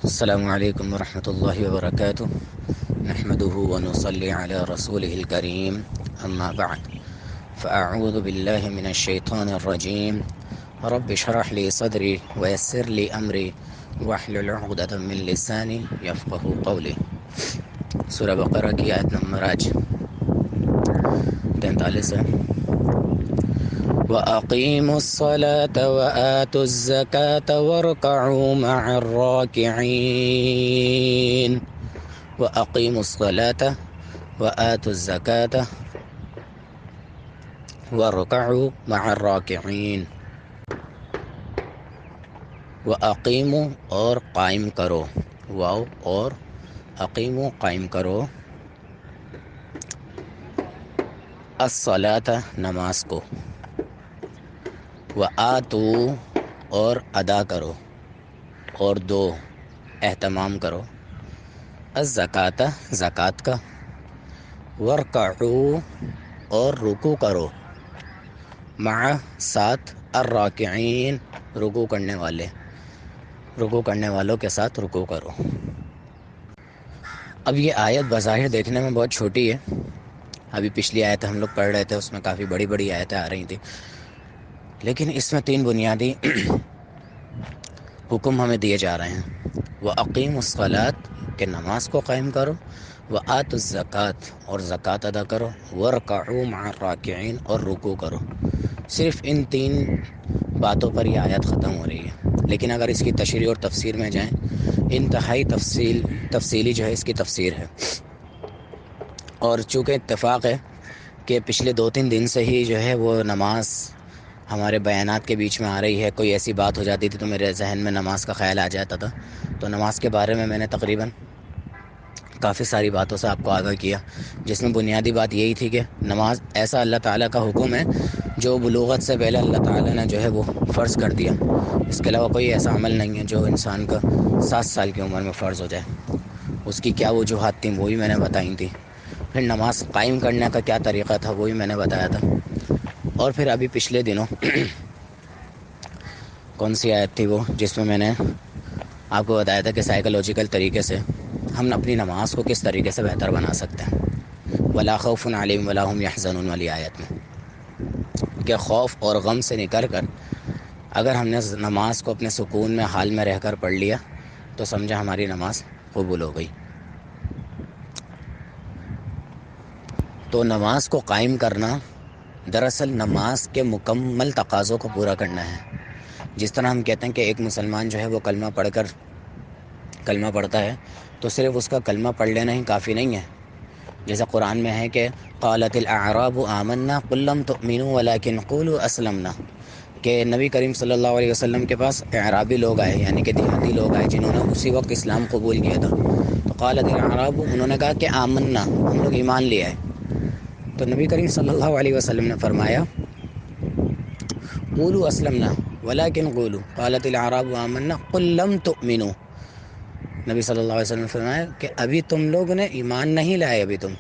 السلام علیکم ورحمۃ اللہ وبرکاتہ نحمده ونصلي على رسوله الكريم اما بعد فاعوذ بالله من الشيطان الرجيم رب اشرح لي صدري ويسر لي امري واحلل عقدة من لساني يفقهوا قولي۔ سورہ بقرہ کی آیت نمبر آج 43 ہے۔ وَأَقِيمُوا الصَّلَاةَ وَآتُوا الزَّكَاةَ وَارْكَعُوا مَعَ الرَّاكِعِينَ۔ وَأَقِيمُوا الصَّلَاةَ وَآتُوا الزَّكَاةَ وَارْكَعُوا مَعَ الرَّاكِعِينَ۔ وَأَقِیمُوا اور قائم کرو، واو اور اقیموا قائم کرو، الصلاۃ نماز کو، وآتوا اور ادا کرو اور دو اہتمام کرو، الزکوٰۃ زکوٰۃ کا، ورکعوا اور رکوع کرو، مع ساتھ، الراکعین رکوع کرنے والوں کے ساتھ رکوع کرو۔ اب یہ آیت بظاہر دیکھنے میں بہت چھوٹی ہے، ابھی پچھلی آیت ہم لوگ پڑھ رہے تھے اس میں کافی بڑی بڑی آیتیں آ رہی تھیں، لیکن اس میں 3 بنیادی حکم ہمیں دیے جا رہے ہیں۔ وَأَقِیمُوا الصَّلَاةَ کہ نماز کو قائم کرو، وَآتُوا الزَّکَاةَ اور زکوٰۃ ادا کرو، وَارْکَعُوا مَعَ الرَّاکِعِینَ اور رکوع کرو۔ صرف ان 3 باتوں پر یہ آیت ختم ہو رہی ہے، لیکن اگر اس کی تشریح اور تفسیر میں جائیں، انتہائی تفصیلی جو ہے اس کی تفسیر ہے، اور چونکہ اتفاق ہے کہ پچھلے 2-3 دن سے ہی جو ہے وہ نماز ہمارے بیانات کے بیچ میں آ رہی ہے، کوئی ایسی بات ہو جاتی تھی تو میرے ذہن میں نماز کا خیال آ جاتا تھا، تو نماز کے بارے میں نے تقریباً کافی ساری باتوں سے آپ کو آگاہ کیا، جس میں بنیادی بات یہی تھی کہ نماز ایسا اللہ تعالیٰ کا حکم ہے جو بلوغت سے پہلے اللہ تعالیٰ نے جو ہے وہ فرض کر دیا، اس کے علاوہ کوئی ایسا عمل نہیں ہے جو انسان کا 7 سال کی عمر میں فرض ہو جائے۔ اس کی کیا وجوہات تھیں وہ بھی میں نے بتائی تھیں، پھر نماز قائم کرنے کا کیا طریقہ تھا وہ بھی میں نے بتایا تھا، اور پھر ابھی پچھلے دنوں کون سی آیت تھی وہ جس میں نے آپ کو بتایا تھا کہ سائیکولوجیکل طریقے سے ہم اپنی نماز کو کس طریقے سے بہتر بنا سکتے ہیں، وَلَا خَوْفٌ عَلَيْهِمْ وَلَا هُمْ يَحْزَنُونَ والی آیت میں، کہ خوف اور غم سے نکل کر اگر ہم نے نماز کو اپنے سکون میں حال میں رہ کر پڑھ لیا تو سمجھا ہماری نماز قبول ہو گئی۔ تو نماز کو قائم کرنا دراصل نماز کے مکمل تقاضوں کو پورا کرنا ہے۔ جس طرح ہم کہتے ہیں کہ ایک مسلمان جو ہے وہ کلمہ پڑھتا ہے تو صرف اس کا کلمہ پڑھ لینا ہی کافی نہیں ہے، جیسے قرآن میں ہے کہ قالت الاعراب آمنا قل لم تؤمنوا ولکن قولوا اسلمنا، کہ نبی کریم صلی اللہ علیہ وسلم کے پاس اعرابی لوگ آئے، یعنی کہ دیہاتی لوگ آئے جنہوں نے اسی وقت اسلام قبول کیا تھا، تو قالت الاعراب انہوں نے کہا کہ آمنا ہم لوگ ایمان لے آئے، تو نبی کریم صلی اللہ علیہ وسلم نے فرمایا قولوا اسلمنا ولکن قولوا، قالت الاعراب آمنا قل لم تؤمنوا، نبی صلی اللہ علیہ وسلم نے فرمایا کہ ابھی تم لوگ نے ایمان نہیں لائے، ابھی تم،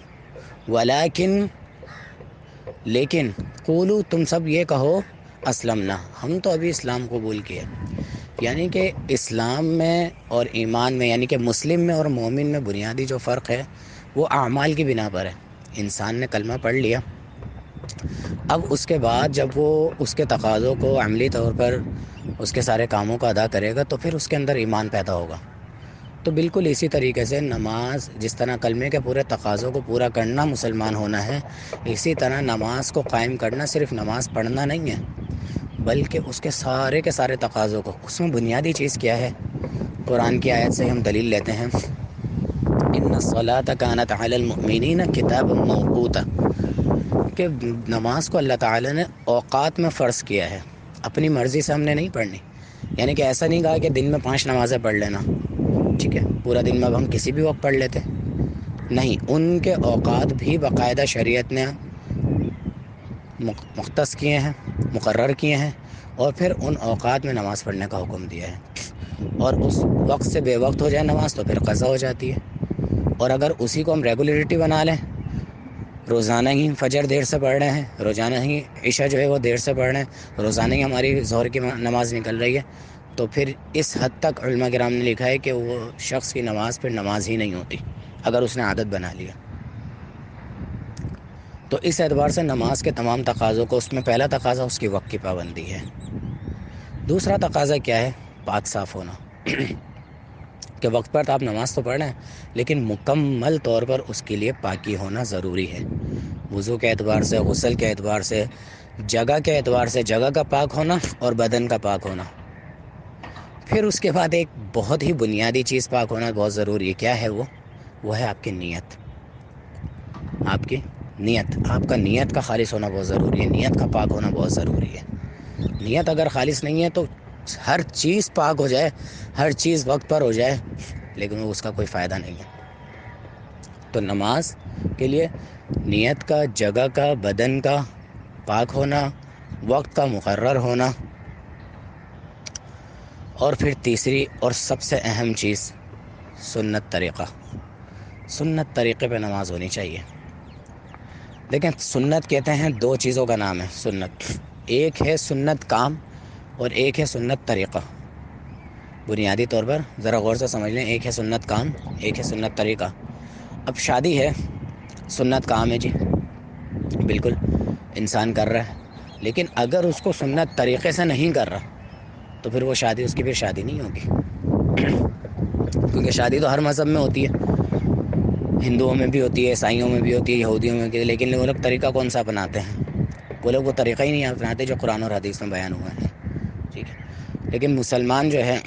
لیکن قولوا تم سب یہ کہو اسلمنا ہم تو ابھی اسلام قبول کیا، یعنی کہ اسلام میں اور ایمان میں، یعنی کہ مسلم میں اور مومن میں بنیادی جو فرق ہے وہ اعمال کی بنا پر ہے۔ انسان نے کلمہ پڑھ لیا، اب اس کے بعد جب وہ اس کے تقاضوں کو عملی طور پر اس کے سارے کاموں کو ادا کرے گا تو پھر اس کے اندر ایمان پیدا ہوگا۔ تو بالکل اسی طریقے سے نماز، جس طرح کلمے کے پورے تقاضوں کو پورا کرنا مسلمان ہونا ہے، اسی طرح نماز کو قائم کرنا صرف نماز پڑھنا نہیں ہے، بلکہ اس کے سارے تقاضوں کو، اس میں بنیادی چیز کیا ہے؟ قرآن کی آیت سے ہم دلیل لیتے ہیں، ان الصلاۃ کانت علی المؤمنین کتابا موقوتا، کہ نماز کو اللہ تعالی نے اوقات میں فرض کیا ہے، اپنی مرضی سے ہم نے نہیں پڑھنی، یعنی کہ ایسا نہیں کہا کہ دن میں 5 نمازیں پڑھ لینا، ٹھیک ہے، پورا دن میں اب ہم کسی بھی وقت پڑھ لیتے، نہیں، ان کے اوقات بھی باقاعدہ شریعت نے مختص کیے ہیں، مقرر کیے ہیں، اور پھر ان اوقات میں نماز پڑھنے کا حکم دیا ہے، اور اس وقت سے بے وقت ہو جائے نماز تو پھر قضا ہو جاتی ہے، اور اگر اسی کو ہم ریگولیرٹی بنا لیں، روزانہ ہی فجر دیر سے پڑھ رہے ہیں، روزانہ ہی عشاء جو ہے وہ دیر سے پڑھ رہے ہیں، روزانہ ہی ہماری ظہر کی نماز نکل رہی ہے، تو پھر اس حد تک علماء کرام نے لکھا ہے کہ وہ شخص کی نماز پھر نماز ہی نہیں ہوتی اگر اس نے عادت بنا لیا۔ تو اس اعتبار سے نماز کے تمام تقاضوں کو، اس میں پہلا تقاضا اس کی وقت کی پابندی ہے۔ دوسرا تقاضا کیا ہے؟ پاک صاف ہونا کہ وقت پر آپ نماز تو پڑھ رہے ہیں لیکن مکمل طور پر اس کے لیے پاکی ہونا ضروری ہے، وضو کے اعتبار سے، غسل کے اعتبار سے، جگہ کے اعتبار سے، جگہ کا پاک ہونا اور بدن کا پاک ہونا۔ پھر اس کے بعد ایک بہت ہی بنیادی چیز پاک ہونا بہت ضروری ہے۔ کیا ہے وہ؟ وہ ہے آپ کی نیت۔ آپ کی نیت، آپ کا نیت کا خالص ہونا بہت ضروری ہے، نیت کا پاک ہونا بہت ضروری ہے۔ نیت اگر خالص نہیں ہے تو ہر چیز پاک ہو جائے، ہر چیز وقت پر ہو جائے، لیکن اس کا کوئی فائدہ نہیں ہے۔ تو نماز کے لیے نیت کا، جگہ کا، بدن کا پاک ہونا، وقت کا مقرر ہونا، اور پھر تیسری اور سب سے اہم چیز سنت طریقہ۔ سنت طریقے پہ نماز ہونی چاہیے۔ لیکن سنت کہتے ہیں دو چیزوں کا نام ہے سنت، ایک ہے سنت کام اور ایک ہے سنت طریقہ۔ بنیادی طور پر ذرا غور سے سمجھ لیں، ایک ہے سنت کام، ایک ہے سنت طریقہ۔ اب شادی ہے، سنت کام ہے جی، بالکل انسان کر رہا ہے، لیکن اگر اس کو سنت طریقے سے نہیں کر رہا تو پھر وہ شادی، اس کی پھر شادی نہیں ہوگی، کیونکہ شادی تو ہر مذہب میں ہوتی ہے، ہندوؤں میں بھی ہوتی ہے، عیسائیوں میں بھی ہوتی ہے، یہودیوں میں بھی، لیکن وہ لوگ طریقہ کون سا اپناتے ہیں؟ وہ لوگ وہ طریقہ ہی نہیں اپناتے جو قرآن اور حدیث میں بیان ہوا ہے، ٹھیک ہے؟ لیکن مسلمان جو ہے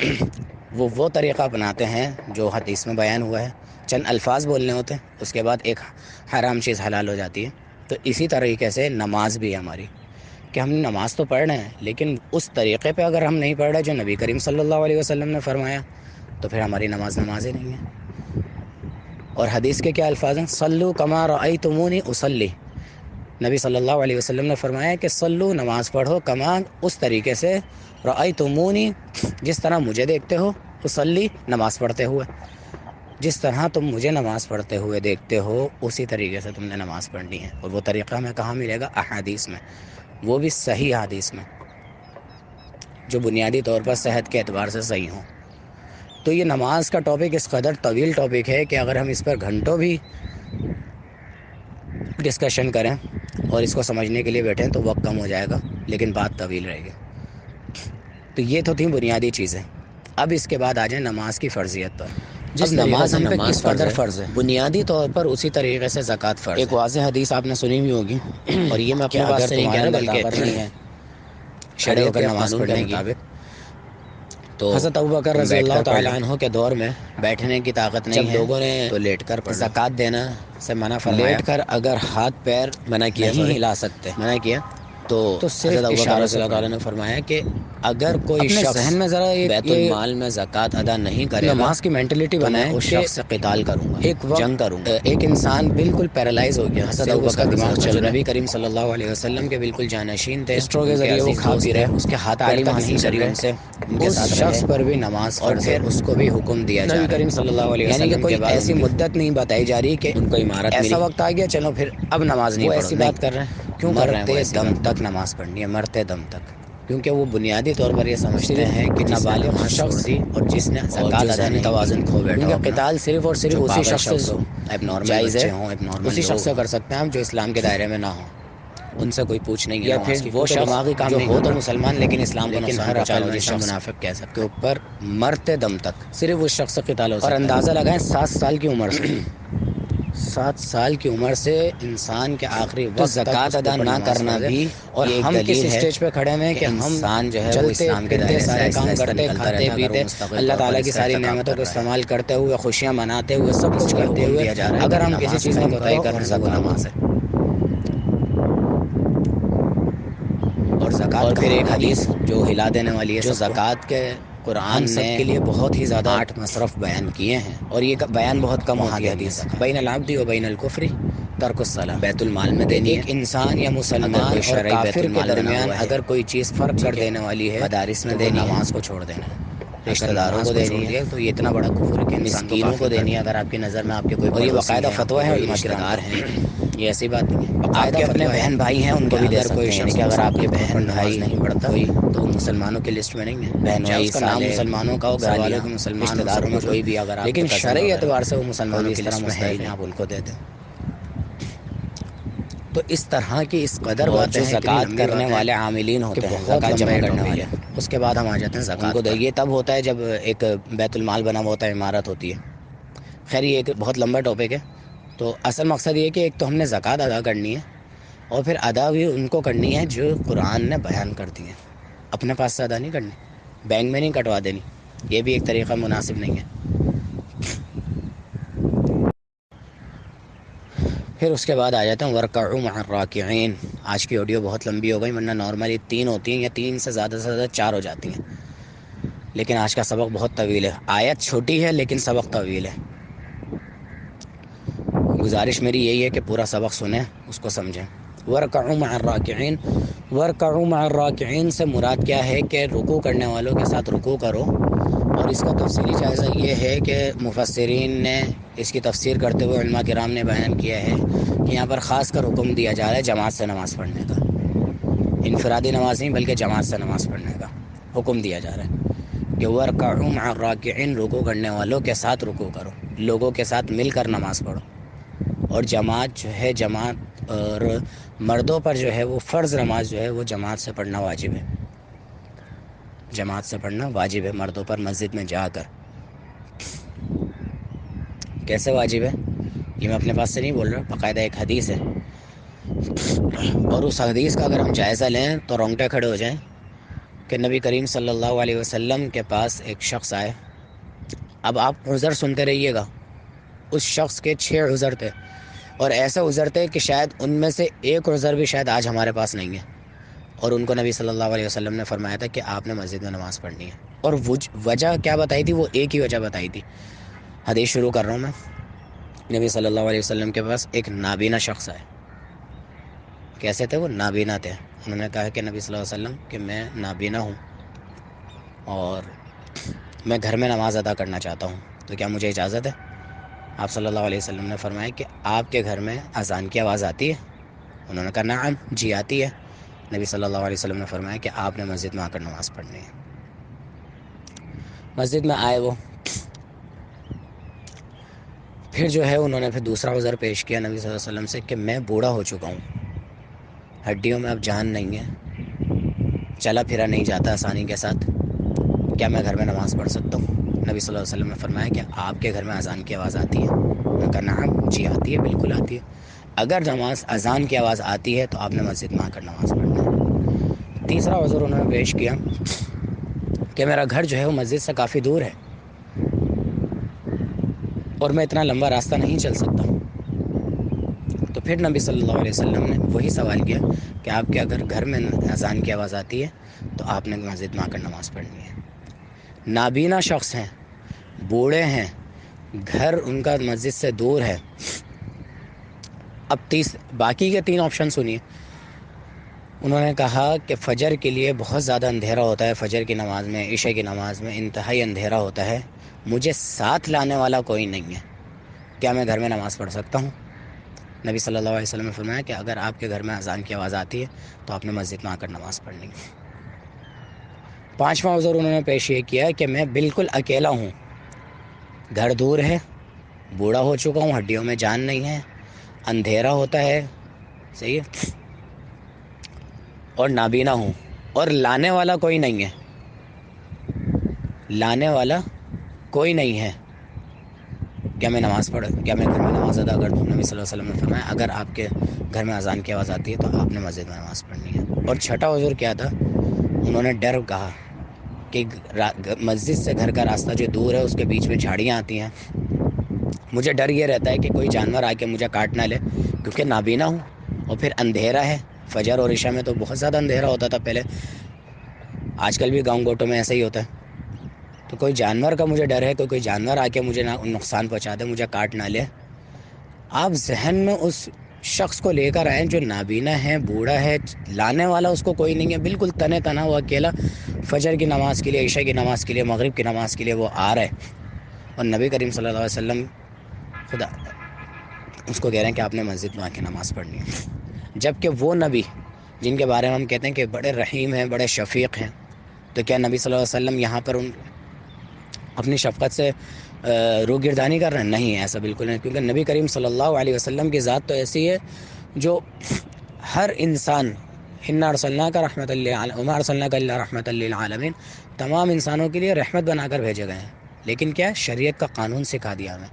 وہ طریقہ اپناتے ہیں جو حدیث میں بیان ہوا ہے، چند الفاظ بولنے ہوتے ہیں، اس کے بعد ایک حرام چیز حلال ہو جاتی ہے۔ تو اسی طریقے سے نماز بھی ہے ہماری، کہ ہم نماز تو پڑھ رہے ہیں لیکن اس طریقے پہ اگر ہم نہیں پڑھ رہے جو نبی کریم صلی اللہ علیہ وسلم نے فرمایا تو پھر ہماری نماز ہی نہیں ہے۔ اور حدیث کے کیا الفاظ ہیں؟ صلو کما رأیتمونی اصلی، نبی صلی اللہ علیہ وسلم نے فرمایا کہ صلو، نماز پڑھو، کما، اس طریقے سے، رأیتمونی، جس طرح مجھے دیکھتے ہو، اصلی، نماز پڑھتے ہوئے، جس طرح تم مجھے نماز پڑھتے ہوئے دیکھتے ہو اسی طریقے سے تم نے نماز پڑھنی ہے۔ اور وہ طریقہ ہمیں کہاں ملے گا؟ احادیث میں، وہ بھی صحیح حدیث میں، جو بنیادی طور پر صحت کے اعتبار سے صحیح ہوں۔ تو یہ نماز کا ٹاپک اس قدر طویل ٹاپک ہے کہ اگر ہم اس پر گھنٹوں بھی ڈسکشن کریں اور اس کو سمجھنے کے لیے بیٹھیں تو وقت کم ہو جائے گا، لیکن بات طویل رہے گی۔ تو یہ تو تھیں بنیادی چیزیں۔ اب اس کے بعد آ جائیں نماز کی فرضیت پر۔ جس نماز ہم پہ کس قدر فرض ہے؟ بنیادی طور پر اسی طریقے سے زکوٰۃ فرض ہے۔ ایک واضح حدیث آپ نے سنی ہوئی ہوگی، اور یہ میں اپنی بات سے نہیں کہہ رہا بلکہ شریعت کے قانون کے مطابق، تو حضرت ابوبکر رضی اللہ تعالیٰ عنہ کے دور میں بیٹھنے کی طاقت نہیں ہے، جب لوگوں نے تو لیٹ کر زکوٰۃ دینا سے منع فرمایا، لیٹ کر اگر ہاتھ پیر منع کیا نہیں ہلا سکتے، منع کیا، تو صرف ابوبکر رضی اللہ تعالیٰ نے فرمایا کہ اگر کوئی شخص ذہن میں ذرا بیت المال میں زکوٰۃ ادا نہیں کرے گا، نماز کی مینٹلٹی بنائے، اس شخص سے قتال کروں گا، ایک جنگ کروں گا۔ ایک انسان بالکل پیرالائز ہو گیا، حضرت ابوبکر کا دماغ چل رہا ہے، نبی کریم صلی اللہ علیہ وسلم کے بالکل جانشین تھے، اسٹرو کے ذریعے وہ کھا پی رہے، اس کے ہاتھ پیر تک نہیں چل رہے، سے اس شخص پر بھی نماز فرض ہے، اس کو بھی حکم دیا جا رہا ہے، نبی کریم صلی اللہ علیہ وسلم، یعنی کہ کوئی ایسی مدت نہیں بتائی جا رہی کہ ان کو عمارت ایسا وقت آ گیا چلو پھر اب نماز نہیں پڑھو، ایسی بات کر رہے ہیں، کیوں کر رہے ہیں؟ مرتے دم تک نماز پڑھنی ہے، مرتے دم تک، کیونکہ وہ بنیادی طور پر یہ سمجھتے ہیں کہ نابالغ شخص اور جس نے زکوٰۃ ادا نہیں توازن کھو بیٹھا، کیونکہ قتال صرف اور صرف اسی شخص سے جائز ہے، اسی شخص سے کر سکتے ہیں ہم جو اسلام کے دائرے میں نہ ہوں، ان سے کوئی پوچھ نہیں ہے، یا پھر وہ شخص جو ہو تو مسلمان لیکن اسلام کو نقصان پہنچانا، جس شخص منافق کہہ سکتے کے اوپر مرتے دم تک صرف اس شخص سے قتال ہو سکتا ہے۔ اور اندازہ لگائیں 7 سال کی عمر سے 7 سال کی عمر سے انسان کے آخری وقت زکوٰۃ ادا نہ کرنا بھی، اور ہم کس اسٹیج پہ کھڑے ہیں کہ ہم جو ہے وہ اسلام کے دائرے سارے کام کرتے، کھاتے پیتے، اللہ تعالیٰ کی ساری نعمتوں کو استعمال کرتے ہوئے، خوشیاں مناتے ہوئے، سب کچھ کرتے ہوئے اگر ہم کسی چیز میں کوتاہی کر رہے ہیں وہ نماز ہے۔ اور زکوٰۃ، پھر ایک حدیث جو ہلا دینے والی ہے، جو زکوٰۃ کے قرآن سب کے لیے بہت ہی زیادہ 8 مصرف بیان کیے ہیں، اور یہ بیان بہت کم ہوتی ہے حدیث، بین العبد و بین الکفر ترک الصلاۃ، بیت المال میں دینی ہے۔ ایک انسان یا مسلمان اور کافر کے درمیان اگر کوئی چیز فرق کر دینے والی ہے، مدارس میں دینی، نماز کو چھوڑ دینا ہے۔ رشتہ داروں کو دینی ہے تو یہ اتنا بڑا کفر ہے کہ مسکینوں کو دینی ہے اگر آپ کی نظر میں آپ کے کوئی اور یہ باقاعدہ فتویٰ ہے علماء کرام ہیں، یہ ایسی بات نہیں ہے، آپ کے اپنے بہن بھائی ہیں ان کو بھی دے سکتے ہیں، یعنی کہ اگر آپ کے بہن بھائی نہیں پڑھتا کوئی تو مسلمانوں کی لسٹ میں نہیں ہے، بہن بھائی اس کا نام مسلمانوں کا ہو، گھر والوں کے مسلمان رشتہ داروں میں کوئی بھی اگر لیکن شرعی اعتبار سے وہ مسلمانوں کی لسٹ میں ہے نہیں، آپ ان کو دے دیں۔ تو اس طرح کی اس قدر باتیں ہیں، زکوٰۃ کرنے والے عاملین ہوتے ہیں، زکوٰۃ جمع کرنے والے، اس کے بعد ہم آ جاتے ہیں زکوٰۃ کو۔ یہ تب ہوتا ہے جب ایک بیت المال بنا ہوا ہوتا ہے، عمارت ہوتی ہے۔ خیر یہ ایک بہت لمبا ٹاپک ہے، تو اصل مقصد یہ ہے کہ ایک تو ہم نے زکوٰۃ ادا کرنی ہے، اور پھر ادا بھی ان کو کرنی ہے جو قرآن نے بیان کر دی ہیں، اپنے پاس سے ادا نہیں کرنی، بینک میں نہیں کٹوا دینی، یہ بھی ایک طریقہ مناسب نہیں ہے۔ پھر اس کے بعد آ جاتا ہوں ورکعوا مع الراکعین۔ آج کی آڈیو بہت لمبی ہو گئی، ورنہ نارملی 3 ہوتی ہیں یا 3 سے زیادہ 4 ہو جاتی ہیں، لیکن آج کا سبق بہت طویل ہے، آیت چھوٹی ہے لیکن سبق طویل ہے۔ گزارش میری یہی ہے کہ پورا سبق سنیں، اس کو سمجھیں۔ ورکعوا مع الراکعین، ورکعوا مع الراکعین سے مراد کیا ہے کہ رکوع کرنے والوں کے ساتھ رکوع کرو، اور اس کا تفصیلی جائزہ یہ ہے کہ مفسرین نے اس کی تفسیر کرتے ہوئے علماء کرام نے بیان کیا ہے کہ یہاں پر خاص کر حکم دیا جا رہا ہے جماعت سے نماز پڑھنے کا، انفرادی نماز نہیں بلکہ جماعت سے نماز پڑھنے کا حکم دیا جا رہا ہے کہ ورکعوا مع الراکعین، رکوع کرنے والوں کے ساتھ رکوع کرو، لوگوں کے ساتھ مل کر نماز پڑھو۔ اور جماعت جو ہے، جماعت اور مردوں پر جو ہے وہ فرض نماز جو ہے وہ جماعت سے پڑھنا واجب ہے، جماعت سے پڑھنا واجب ہے مردوں پر مسجد میں جا کر۔ کیسے واجب ہے یہ میں اپنے پاس سے نہیں بول رہا، باقاعدہ ایک حدیث ہے، اور اس حدیث کا اگر ہم جائزہ لیں تو رونگٹے کھڑے ہو جائیں کہ نبی کریم صلی اللہ علیہ وسلم کے پاس ایک شخص آئے۔ اب آپ عذر سنتے رہیے گا، اس شخص کے 6 عذر تھے، اور ایسے عذر تھے کہ شاید ان میں سے ایک عذر بھی شاید آج ہمارے پاس نہیں ہے، اور ان کو نبی صلی اللہ علیہ وسلم نے فرمایا تھا کہ آپ نے مسجد میں نماز پڑھنی ہے، اور وجہ کیا بتائی تھی؟ وہ ایک ہی وجہ بتائی تھی۔ حدیث شروع کر رہا ہوں میں۔ نبی صلی اللہ علیہ وسلم کے پاس ایک نابینا شخص آئے۔ کیسے تھے وہ؟ نابینا تھے۔ انہوں نے کہا کہ نبی صلی اللہ علیہ وسلم کہ میں نابینا ہوں اور میں گھر میں نماز ادا کرنا چاہتا ہوں، تو کیا مجھے اجازت ہے؟ آپ صلی اللہ علیہ وسلم نے فرمایا کہ آپ کے گھر میں اذان کی آواز آتی ہے؟ انہوں نے کہا نعم، جی آتی ہے۔ نبی صلی اللہ علیہ وسلم نے فرمایا کہ آپ نے مسجد میں آ کر نماز پڑھنی ہے۔ مسجد میں آئے وہ، پھر جو ہے انہوں نے پھر دوسرا عذر پیش کیا نبی صلی اللہ علیہ وسلم سے کہ میں بوڑھا ہو چکا ہوں، ہڈیوں میں اب جان نہیں ہے، چلا پھرا نہیں جاتا آسانی کے ساتھ، کیا میں گھر میں نماز پڑھ سکتا ہوں؟ نبی صلی اللہ علیہ وسلم نے فرمایا کہ آپ کے گھر میں اذان کی آواز آتی ہے؟ انہوں نے کہا نعم، جی آتی ہے، بالکل آتی ہے۔ اگر نماز اذان کی آواز آتی ہے تو آپ نے مسجد میں آ کر نماز پڑھنا ہے۔ تیسرا عذر انہوں نے پیش کیا کہ میرا گھر جو ہے وہ مسجد سے کافی دور ہے، اور میں اتنا لمبا راستہ نہیں چل سکتا۔ تو پھر نبی صلی اللہ علیہ وسلم نے وہی سوال کیا کہ آپ کے اگر گھر میں اذان کی آواز آتی ہے تو آپ نے مسجد میں آ کر نماز پڑھنی ہے۔ نابینا شخص ہیں، بوڑھے ہیں، گھر ان کا مسجد سے دور ہے۔ اب باقی کے 3 آپشن سنیے۔ انہوں نے کہا کہ فجر کے لیے بہت زیادہ اندھیرا ہوتا ہے، فجر کی نماز میں، عشاء کی نماز میں انتہائی اندھیرا ہوتا ہے، مجھے ساتھ لانے والا کوئی نہیں ہے، کیا میں گھر میں نماز پڑھ سکتا ہوں؟ نبی صلی اللہ علیہ وسلم نے فرمایا کہ اگر آپ کے گھر میں اذان کی آواز آتی ہے تو آپ نے مسجد میں آ کر نماز پڑھنی ہے۔ 5واں عذر انہوں نے پیش یہ کیا کہ میں بالکل اکیلا ہوں، گھر دور ہے، بوڑھا ہو چکا ہوں، ہڈیوں میں جان نہیں ہے، اندھیرا ہوتا ہے، صحیح ہے، اور نابینا ہوں، اور لانے والا کوئی نہیں ہے، لانے والا کوئی نہیں ہے، کیا میں کیا میں گھر میں نماز ادا کر دوں؟ نبی صلی اللہ علیہ وسلم نے فرمایا اگر آپ کے گھر میں اذان کی آواز آتی ہے تو آپ نے مسجد میں نماز پڑھنی ہے۔ اور 6واں عذر کیا تھا؟ انہوں نے ڈر کہا کہ مسجد سے گھر کا راستہ جو دور ہے اس کے بیچ میں جھاڑیاں آتی ہیں، مجھے ڈر یہ رہتا ہے کہ کوئی جانور آ کے مجھے کاٹ نہ لے، کیونکہ نابینا ہوں، اور پھر اندھیرا ہے، فجر اور عشاء میں تو بہت زیادہ اندھیرا ہوتا تھا پہلے، آج کل بھی گاؤں گوٹوں میں ایسا ہی ہوتا ہے، تو کوئی جانور کا مجھے ڈر ہے کہ کوئی جانور آ کے مجھے نقصان پہنچا دے، مجھے کاٹ نہ لے۔ آپ ذہن میں اس شخص کو لے کر آئیں جو نابینا ہے، بوڑھا ہے، لانے والا اس کو کوئی نہیں ہے، بالکل تنے تنا وہ اکیلا فجر کی نماز کے لیے، عشاء کی نماز کے لیے، مغرب کی نماز کے لیے وہ آ رہا ہے، اور نبی کریم صلی اللہ علیہ وسلم خدا اس کو کہہ رہے ہیں کہ آپ نے مسجد میں آ کے نماز پڑھنی ہے، جبکہ وہ نبی جن کے بارے میں ہم کہتے ہیں کہ بڑے رحیم ہیں، بڑے شفیق ہیں، تو کیا نبی صلی اللہ علیہ وسلم یہاں پر اپنی شفقت سے روگردانی کر رہے ہیں؟ نہیں، ایسا بالکل نہیں، کیونکہ نبی کریم صلی اللہ علیہ وسلم کی ذات تو ایسی ہے جو ہر انسان، انا ارسلناک رحمۃ وما ارسلناک الا رحمۃ للعالمین، تمام انسانوں کے لیے رحمت بنا کر بھیجے گئے ہیں، لیکن کیا شریعت کا قانون سکھا دیا ہمیں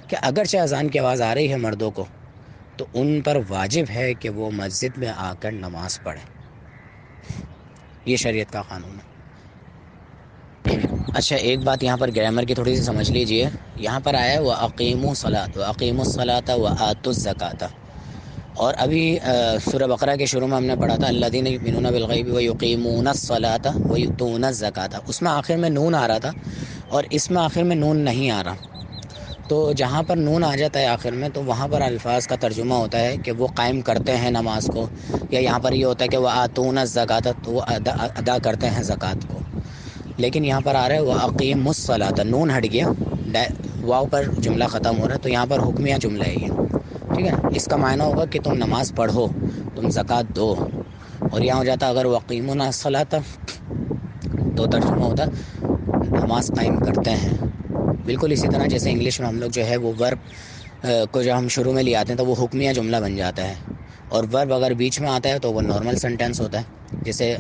کہ اگرچہ اذان کی آواز آ رہی ہے مردوں کو، تو ان پر واجب ہے کہ وہ مسجد میں آ کر نماز پڑھیں، یہ شریعت کا قانون ہے۔ اچھا، ایک بات یہاں پر گرامر کی تھوڑی سی سمجھ لیجئے، یہاں پر آیا ہے وَأَقِیمُوا الصَّلَاةَ وَأَقِیمُوا الصَّلَاةَ وَآتُوا الزَّکَاةَ، اور ابھی سورہ بقرہ کے شروع میں ہم نے پڑھا تھا الذین یؤمنون بالغیب ویقیمون الصلاۃ ویؤتون الزکاۃ، اس میں آخر میں نون آ رہا تھا اور اس میں آخر میں نون نہیں آ رہا، تو جہاں پر نون آ جاتا ہے آخر میں تو وہاں پر الفاظ کا ترجمہ ہوتا ہے کہ وہ قائم کرتے ہیں نماز کو، یا یہاں پر یہ ہوتا ہے کہ وہ آتون الزکاۃ، تو وہ ادا کرتے ہیں زکوٰۃ کو، لیکن یہاں پر آ رہا ہے وَأَقِیمُوا الصَّلَاةَ، نون ہٹ گیا، واو پر جملہ ختم ہو رہا ہے، تو یہاں پر حکمیہ جملہ ہے یہ، ٹھیک ہے، اس کا معنی ہوگا کہ تم نماز پڑھو، تم زکوٰۃ دو، اور یہاں ہو جاتا اگر وَأَقِیمُوا الصَّلَاةَ تو ترجمہ ہوتا نماز قائم کرتے ہیں، بالکل اسی طرح جیسے انگلش میں ہم لوگ جو ہے وہ ورب کو جو ہم شروع میں لے آتے ہیں تو وہ حکمیہ جملہ بن جاتا ہے، اور ورب اگر بیچ میں آتا ہے تو وہ نارمل سینٹینس ہوتا ہے، جیسے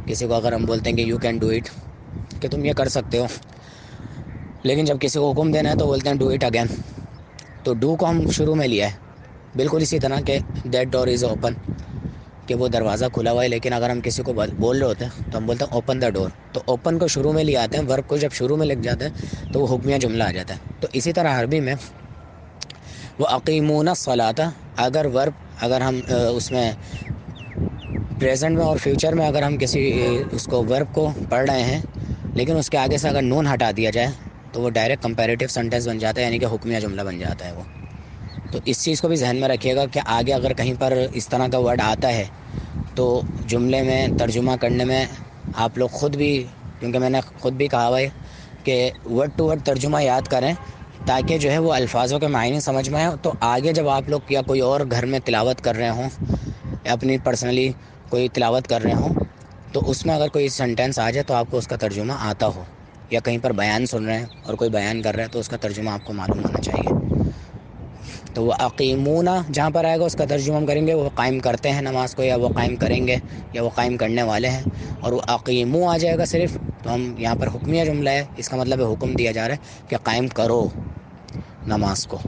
کسی کو اگر ہم بولتے ہیں کہ یو کین ڈو اٹ، کہ تم یہ کر سکتے ہو، لیکن جب کسی کو حکم دینا ہے تو بولتے ہیں ڈو اٹ اگین، تو ڈو کو ہم شروع میں لیا ہے، بالکل اسی طرح کہ دیٹ ڈور از اوپن، کہ وہ دروازہ کھلا ہوا ہے، لیکن اگر ہم کسی کو بول رہے ہوتے ہیں تو ہم بولتے ہیں اوپن دا ڈور، تو اوپن کو شروع میں لے آتے ہیں، ورب کو جب شروع میں لگ جاتے ہیں تو وہ حکمیہ جملہ آ جاتا ہے، تو اسی طرح عربی میں وَأَقِیمُونَ الصَّلَاةَ، اگر ورب اگر ہم اس میں پریزنٹ میں اور فیوچر میں اگر ہم کسی اس کو ورب کو پڑھ رہے ہیں لیکن اس کے آگے سے اگر نون ہٹا دیا جائے تو وہ ڈائریکٹ کمپیریٹیو سینٹینس بن جاتا ہے، یعنی کہ حکمیہ جملہ بن جاتا ہے وہ، تو اس چیز کو بھی ذہن میں رکھیے گا کہ آگے اگر کہیں پر اس طرح کا ورڈ آتا ہے تو جملے میں ترجمہ کرنے میں آپ لوگ خود بھی، کیونکہ میں نے خود بھی کہا ہوا ہے کہ ورڈ ٹو ورڈ ترجمہ یاد کریں تاکہ جو ہے وہ الفاظوں کے معنی سمجھ میں آئے، تو آگے جب آپ لوگ یا کوئی اور گھر میں تلاوت کر رہے ہوں یا اپنی پرسنلی کوئی تلاوت کر رہے ہوں تو اس میں اگر کوئی سینٹینس آ جائے تو آپ کو اس کا ترجمہ آتا ہو، یا کہیں پر بیان سن رہے ہیں اور کوئی بیان کر رہا ہے تو اس کا ترجمہ آپ کو معلوم ہونا چاہیے، تو وہ عقیمونہ جہاں پر آئے گا اس کا ترجمہ ہم کریں گے وہ قائم کرتے ہیں نماز کو، یا وہ قائم کریں گے، یا وہ قائم کرنے والے ہیں، اور وہ عقیمو آ جائے گا صرف تو ہم یہاں پر حکمیہ جملہ ہے، اس کا مطلب ہے حکم دیا جا رہا ہے کہ قائم کرو نماز کو،